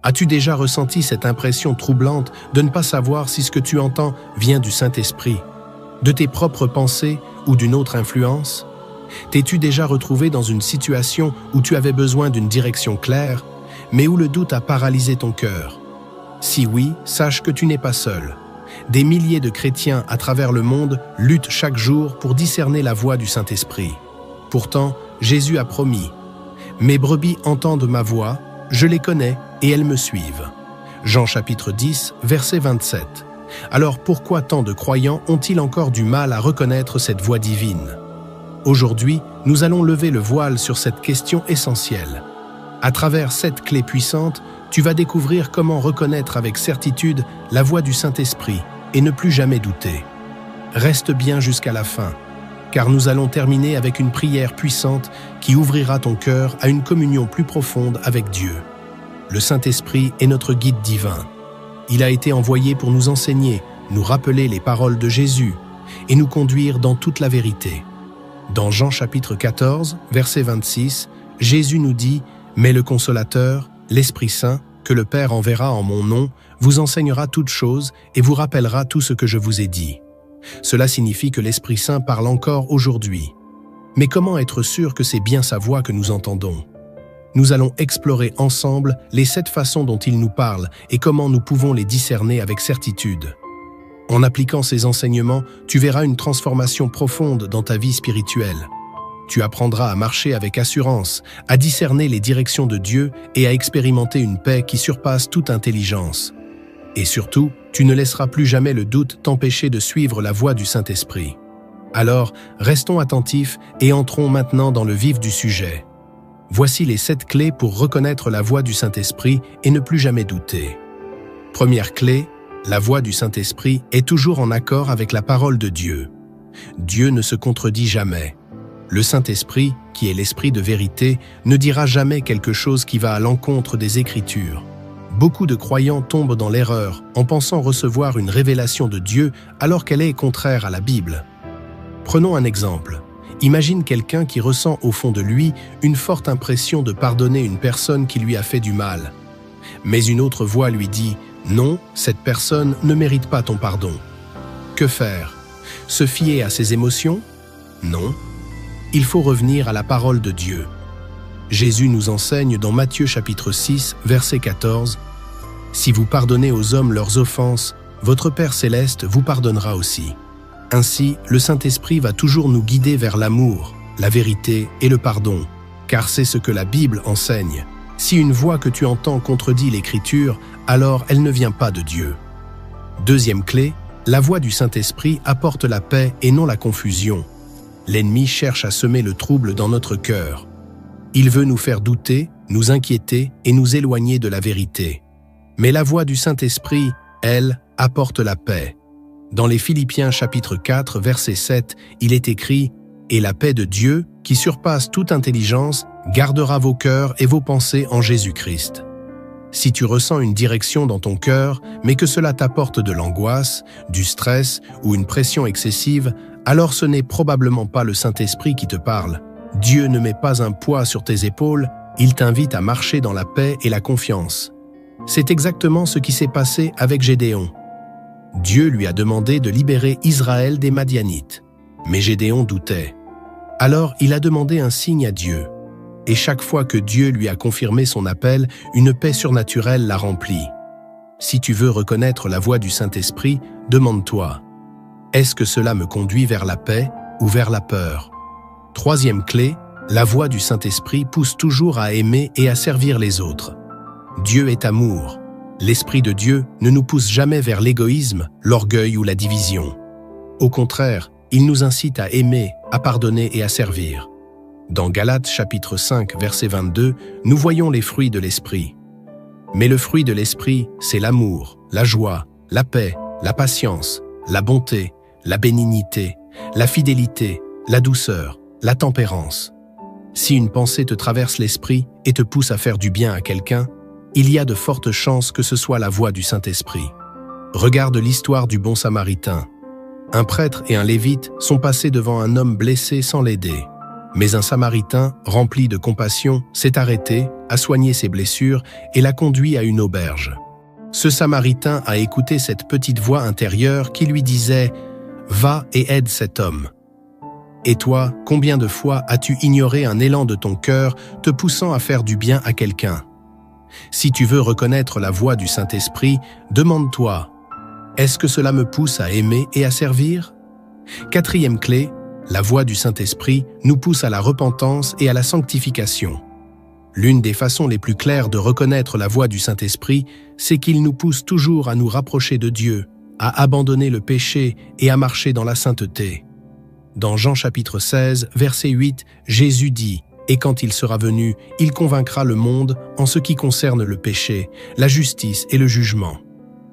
As-tu déjà ressenti cette impression troublante de ne pas savoir si ce que tu entends vient du Saint-Esprit, de tes propres pensées ou d'une autre influence? T'es-tu déjà retrouvé dans une situation où tu avais besoin d'une direction claire, mais où le doute a paralysé ton cœur? Si oui, sache que tu n'es pas seul. Des milliers de chrétiens à travers le monde luttent chaque jour pour discerner la voix du Saint-Esprit. Pourtant, Jésus a promis « Mes brebis entendent ma voix, je les connais et elles me suivent ». Jean chapitre 10, verset 27. Alors pourquoi tant de croyants ont-ils encore du mal à reconnaître cette voix divine? Aujourd'hui, nous allons lever le voile sur cette question essentielle. À travers cette clé puissante, tu vas découvrir comment reconnaître avec certitude la voix du Saint-Esprit et ne plus jamais douter. Reste bien jusqu'à la fin, car nous allons terminer avec une prière puissante qui ouvrira ton cœur à une communion plus profonde avec Dieu. Le Saint-Esprit est notre guide divin. Il a été envoyé pour nous enseigner, nous rappeler les paroles de Jésus et nous conduire dans toute la vérité. Dans Jean chapitre 14, verset 26, Jésus nous dit « Mais le Consolateur, l'Esprit Saint, que le Père enverra en mon nom, vous enseignera toutes choses et vous rappellera tout ce que je vous ai dit. » Cela signifie que l'Esprit Saint parle encore aujourd'hui. Mais comment être sûr que c'est bien sa voix que nous entendons? Nous allons explorer ensemble les 7 façons dont il nous parle et comment nous pouvons les discerner avec certitude. En appliquant ces enseignements, tu verras une transformation profonde dans ta vie spirituelle. Tu apprendras à marcher avec assurance, à discerner les directions de Dieu et à expérimenter une paix qui surpasse toute intelligence. Et surtout, tu ne laisseras plus jamais le doute t'empêcher de suivre la voie du Saint-Esprit. Alors, restons attentifs et entrons maintenant dans le vif du sujet. Voici les 7 clés pour reconnaître la voix du Saint-Esprit et ne plus jamais douter. Première clé, la voix du Saint-Esprit est toujours en accord avec la parole de Dieu. Dieu ne se contredit jamais. Le Saint-Esprit, qui est l'Esprit de vérité, ne dira jamais quelque chose qui va à l'encontre des Écritures. Beaucoup de croyants tombent dans l'erreur en pensant recevoir une révélation de Dieu alors qu'elle est contraire à la Bible. Prenons un exemple. Imagine quelqu'un qui ressent au fond de lui une forte impression de pardonner une personne qui lui a fait du mal. Mais une autre voix lui dit « Non, cette personne ne mérite pas ton pardon ». Que faire? Se fier à ses émotions? Non. Il faut revenir à la parole de Dieu. Jésus nous enseigne dans Matthieu chapitre 6, verset 14 « Si vous pardonnez aux hommes leurs offenses, votre Père céleste vous pardonnera aussi. » Ainsi, le Saint-Esprit va toujours nous guider vers l'amour, la vérité et le pardon, car c'est ce que la Bible enseigne. Si une voix que tu entends contredit l'Écriture, alors elle ne vient pas de Dieu. Deuxième clé, la voix du Saint-Esprit apporte la paix et non la confusion. L'ennemi cherche à semer le trouble dans notre cœur. Il veut nous faire douter, nous inquiéter et nous éloigner de la vérité. Mais la voix du Saint-Esprit, elle, apporte la paix. Dans les Philippiens chapitre 4, verset 7, il est écrit « Et la paix de Dieu, qui surpasse toute intelligence, gardera vos cœurs et vos pensées en Jésus-Christ. » Si tu ressens une direction dans ton cœur, mais que cela t'apporte de l'angoisse, du stress ou une pression excessive, alors ce n'est probablement pas le Saint-Esprit qui te parle. Dieu ne met pas un poids sur tes épaules, il t'invite à marcher dans la paix et la confiance. C'est exactement ce qui s'est passé avec Gédéon. Dieu lui a demandé de libérer Israël des Madianites. Mais Gédéon doutait. Alors il a demandé un signe à Dieu. Et chaque fois que Dieu lui a confirmé son appel, une paix surnaturelle l'a rempli. Si tu veux reconnaître la voix du Saint-Esprit, demande-toi « Est-ce que cela me conduit vers la paix ou vers la peur ?» Troisième clé, la voix du Saint-Esprit pousse toujours à aimer et à servir les autres. Dieu est amour. L'Esprit de Dieu ne nous pousse jamais vers l'égoïsme, l'orgueil ou la division. Au contraire, il nous incite à aimer, à pardonner et à servir. Dans Galates chapitre 5, verset 22, nous voyons les fruits de l'Esprit. Mais le fruit de l'Esprit, c'est l'amour, la joie, la paix, la patience, la bonté, la bénignité, la fidélité, la douceur, la tempérance. Si une pensée te traverse l'esprit et te pousse à faire du bien à quelqu'un, il y a de fortes chances que ce soit la voix du Saint-Esprit. Regarde l'histoire du bon Samaritain. Un prêtre et un lévite sont passés devant un homme blessé sans l'aider. Mais un Samaritain, rempli de compassion, s'est arrêté, a soigné ses blessures et l'a conduit à une auberge. Ce Samaritain a écouté cette petite voix intérieure qui lui disait « Va et aide cet homme ». Et toi, combien de fois as-tu ignoré un élan de ton cœur te poussant à faire du bien à quelqu'un? Si tu veux reconnaître la voix du Saint-Esprit, demande-toi « Est-ce que cela me pousse à aimer et à servir ?» Quatrième clé, la voix du Saint-Esprit nous pousse à la repentance et à la sanctification. L'une des façons les plus claires de reconnaître la voix du Saint-Esprit, c'est qu'il nous pousse toujours à nous rapprocher de Dieu, à abandonner le péché et à marcher dans la sainteté. Dans Jean chapitre 16, verset 8, Jésus dit « Et quand il sera venu, il convaincra le monde en ce qui concerne le péché, la justice et le jugement. »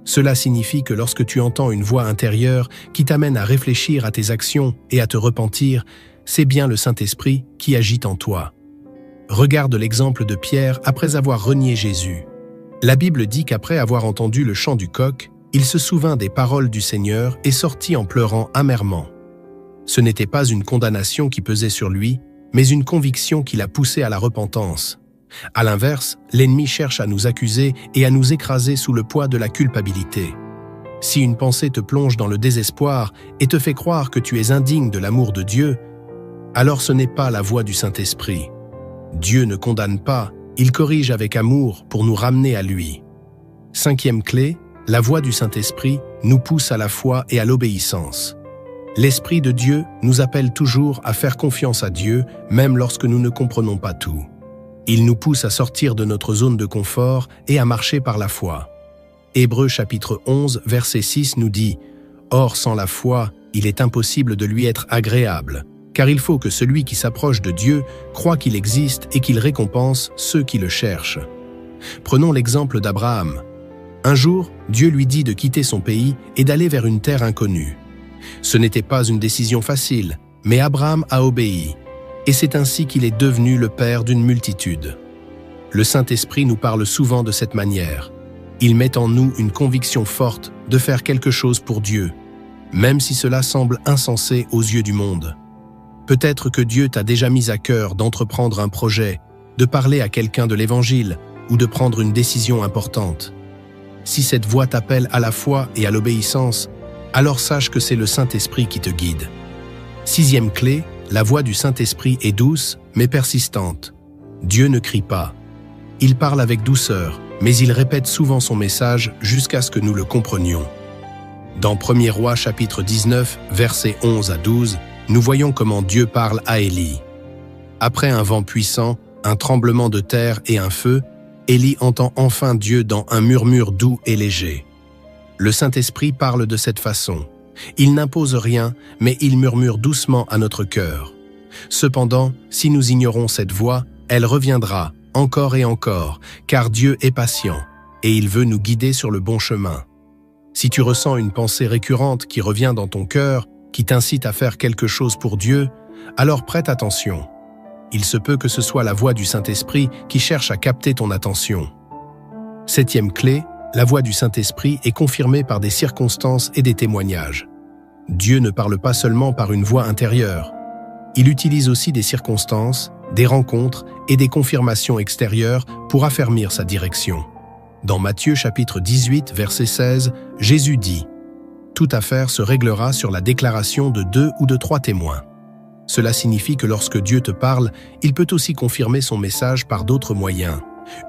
Cela signifie que lorsque tu entends une voix intérieure qui t'amène à réfléchir à tes actions et à te repentir, c'est bien le Saint-Esprit qui agit en toi. Regarde l'exemple de Pierre après avoir renié Jésus. La Bible dit qu'après avoir entendu le chant du coq, il se souvint des paroles du Seigneur et sortit en pleurant amèrement. Ce n'était pas une condamnation qui pesait sur lui, mais une conviction qui l'a poussé à la repentance. À l'inverse, l'ennemi cherche à nous accuser et à nous écraser sous le poids de la culpabilité. Si une pensée te plonge dans le désespoir et te fait croire que tu es indigne de l'amour de Dieu, alors ce n'est pas la voix du Saint-Esprit. Dieu ne condamne pas, il corrige avec amour pour nous ramener à lui. Cinquième clé, la voix du Saint-Esprit nous pousse à la foi et à l'obéissance. L'Esprit de Dieu nous appelle toujours à faire confiance à Dieu, même lorsque nous ne comprenons pas tout. Il nous pousse à sortir de notre zone de confort et à marcher par la foi. Hébreux chapitre 11, verset 6 nous dit « Or, sans la foi, il est impossible de lui être agréable, car il faut que celui qui s'approche de Dieu croit qu'il existe et qu'il récompense ceux qui le cherchent. » Prenons l'exemple d'Abraham. Un jour, Dieu lui dit de quitter son pays et d'aller vers une terre inconnue. Ce n'était pas une décision facile, mais Abraham a obéi. Et c'est ainsi qu'il est devenu le père d'une multitude. Le Saint-Esprit nous parle souvent de cette manière. Il met en nous une conviction forte de faire quelque chose pour Dieu, même si cela semble insensé aux yeux du monde. Peut-être que Dieu t'a déjà mis à cœur d'entreprendre un projet, de parler à quelqu'un de l'Évangile ou de prendre une décision importante. Si cette voix t'appelle à la foi et à l'obéissance, alors sache que c'est le Saint-Esprit qui te guide. Sixième clé, la voix du Saint-Esprit est douce, mais persistante. Dieu ne crie pas. Il parle avec douceur, mais il répète souvent son message jusqu'à ce que nous le comprenions. Dans 1er Rois chapitre 19, versets 11 à 12, nous voyons comment Dieu parle à Élie. Après un vent puissant, un tremblement de terre et un feu, Élie entend enfin Dieu dans un murmure doux et léger. Le Saint-Esprit parle de cette façon. Il n'impose rien, mais il murmure doucement à notre cœur. Cependant, si nous ignorons cette voix, elle reviendra, encore et encore, car Dieu est patient, et il veut nous guider sur le bon chemin. Si tu ressens une pensée récurrente qui revient dans ton cœur, qui t'incite à faire quelque chose pour Dieu, alors prête attention. Il se peut que ce soit la voix du Saint-Esprit qui cherche à capter ton attention. Septième clé, la voix du Saint-Esprit est confirmée par des circonstances et des témoignages. Dieu ne parle pas seulement par une voix intérieure. Il utilise aussi des circonstances, des rencontres et des confirmations extérieures pour affermir sa direction. Dans Matthieu chapitre 18, verset 16, Jésus dit « Toute affaire se réglera sur la déclaration de 2 ou de 3 témoins. » Cela signifie que lorsque Dieu te parle, il peut aussi confirmer son message par d'autres moyens.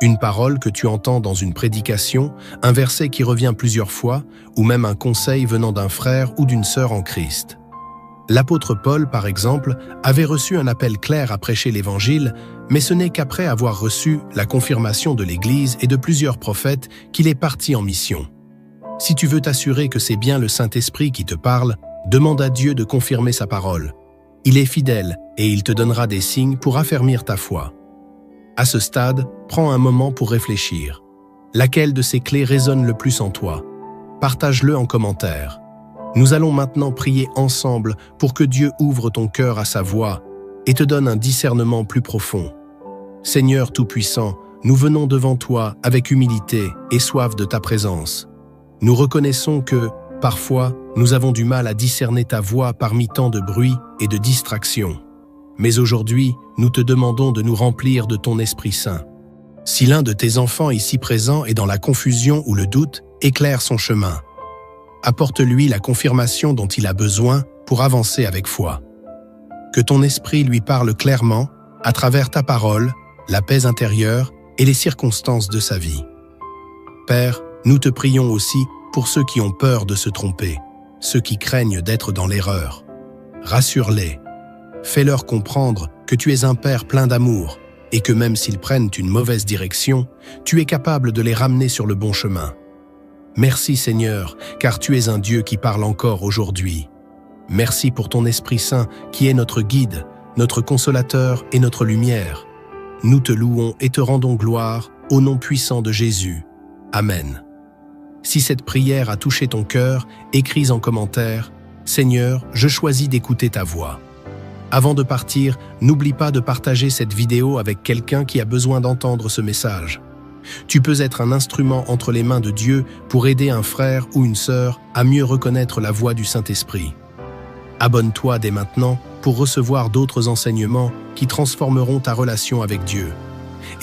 Une parole que tu entends dans une prédication, un verset qui revient plusieurs fois, ou même un conseil venant d'un frère ou d'une sœur en Christ. L'apôtre Paul, par exemple, avait reçu un appel clair à prêcher l'Évangile, mais ce n'est qu'après avoir reçu la confirmation de l'Église et de plusieurs prophètes qu'il est parti en mission. Si tu veux t'assurer que c'est bien le Saint-Esprit qui te parle, demande à Dieu de confirmer sa parole. Il est fidèle et il te donnera des signes pour affermir ta foi. À ce stade, prends un moment pour réfléchir. Laquelle de ces clés résonne le plus en toi? Partage-le en commentaire. Nous allons maintenant prier ensemble pour que Dieu ouvre ton cœur à sa voix et te donne un discernement plus profond. Seigneur Tout-Puissant, nous venons devant toi avec humilité et soif de ta présence. Nous reconnaissons que, parfois, nous avons du mal à discerner ta voix parmi tant de bruit et de distractions. Mais aujourd'hui, nous te demandons de nous remplir de ton Esprit Saint. Si l'un de tes enfants ici présent est dans la confusion ou le doute, éclaire son chemin. Apporte-lui la confirmation dont il a besoin pour avancer avec foi. Que ton esprit lui parle clairement, à travers ta parole, la paix intérieure et les circonstances de sa vie. Père, nous te prions aussi pour ceux qui ont peur de se tromper, ceux qui craignent d'être dans l'erreur. Rassure-les. Fais-leur comprendre que tu es un Père plein d'amour et que même s'ils prennent une mauvaise direction, tu es capable de les ramener sur le bon chemin. Merci Seigneur, car tu es un Dieu qui parle encore aujourd'hui. Merci pour ton Esprit Saint qui est notre guide, notre consolateur et notre lumière. Nous te louons et te rendons gloire au nom puissant de Jésus. Amen. Si cette prière a touché ton cœur, écris en commentaire « Seigneur, je choisis d'écouter ta voix ». Avant de partir, n'oublie pas de partager cette vidéo avec quelqu'un qui a besoin d'entendre ce message. Tu peux être un instrument entre les mains de Dieu pour aider un frère ou une sœur à mieux reconnaître la voix du Saint-Esprit. Abonne-toi dès maintenant pour recevoir d'autres enseignements qui transformeront ta relation avec Dieu.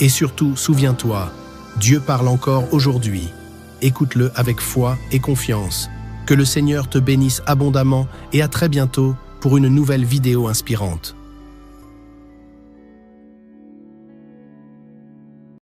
Et surtout, souviens-toi, Dieu parle encore aujourd'hui. Écoute-le avec foi et confiance. Que le Seigneur te bénisse abondamment et à très bientôt pour une nouvelle vidéo inspirante.